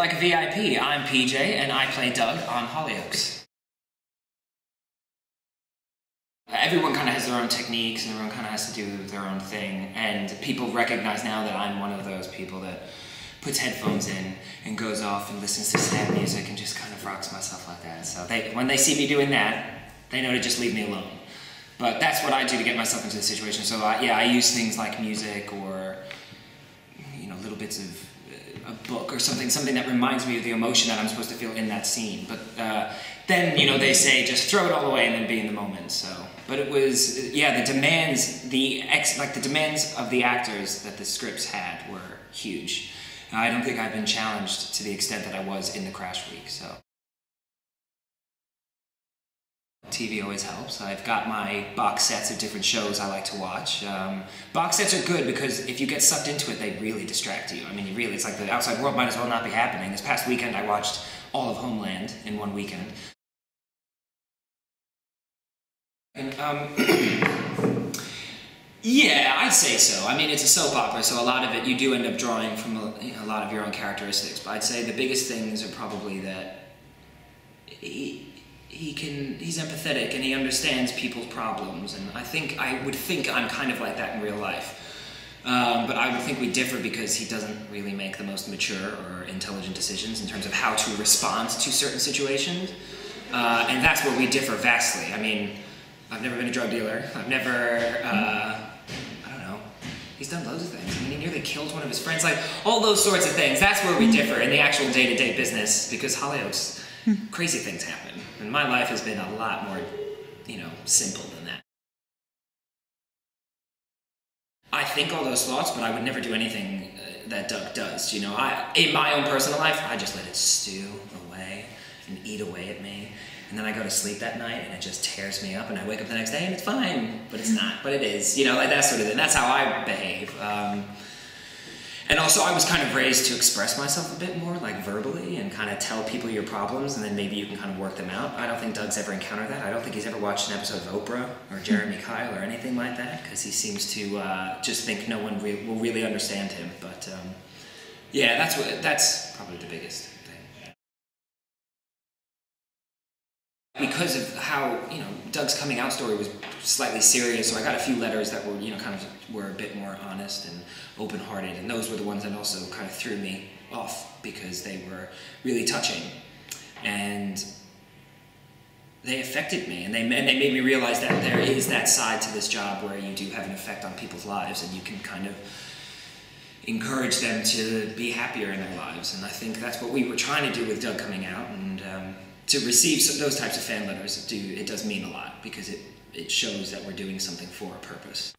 like a VIP. I'm PJ, and I play Doug on Hollyoaks. Everyone kind of has their own techniques, and everyone kind of has to do their own thing, and people recognize now that I'm one of those people that puts headphones in and goes off and listens to sad music and just kind of rocks myself like that. So when they see me doing that, they know to just leave me alone. But that's what I do to get myself into the situation. So yeah, I use things like music or little bits of a book or something that reminds me of the emotion that I'm supposed to feel in that scene. But then they say just throw it all away and then be in the moment. So, but it was the demands of the actors that the scripts had were huge. I don't think I've been challenged to the extent that I was in the crash week. So. TV always helps. I've got my box sets of different shows I like to watch. Box sets are good because if you get sucked into it, they really distract you. I mean, it's like the outside world might as well not be happening. This past weekend, I watched all of Homeland in one weekend. And, yeah, I'd say so. I mean, it's a soap opera, so a lot of it you do end up drawing from a lot of your own characteristics. But I'd say the biggest things are probably that he's empathetic and he understands people's problems, and I would think I'm kind of like that in real life. But I would think we differ because he doesn't really make the most mature or intelligent decisions in terms of how to respond to certain situations. And that's where we differ vastly. I mean, I've never been a drug dealer. I've never, I don't know, he's done loads of things. I mean, he nearly killed one of his friends, like all those sorts of things. That's where we differ in the actual day-to-day business, because Hollyoaks, crazy things happen. And my life has been a lot more, simple than that. I think all those thoughts, but I would never do anything that Doug does. In my own personal life, I just let it stew away and eat away at me. And then I go to sleep that night and it just tears me up, and I wake up the next day and it's fine, but it's not, but it is, like that sort of thing. That's how I behave. And also I was kind of raised to express myself a bit more, like verbally, and kind of tell people your problems, and then maybe you can kind of work them out. I don't think Doug's ever encountered that. I don't think he's ever watched an episode of Oprah or Jeremy Kyle or anything like that, because he seems to just think no one will really understand him. But yeah, that's probably the biggest thing. Because of how, Doug's coming out story was slightly serious, so I got a few letters that were, were a bit more honest and open-hearted, and those were the ones that also kind of threw me off because they were really touching, and they affected me, and they made me realize that there is that side to this job where you do have an effect on people's lives, and you can kind of encourage them to be happier in their lives, and I think that's what we were trying to do with Doug coming out, and to receive those types of fan letters, it does mean a lot, because it shows that we're doing something for a purpose.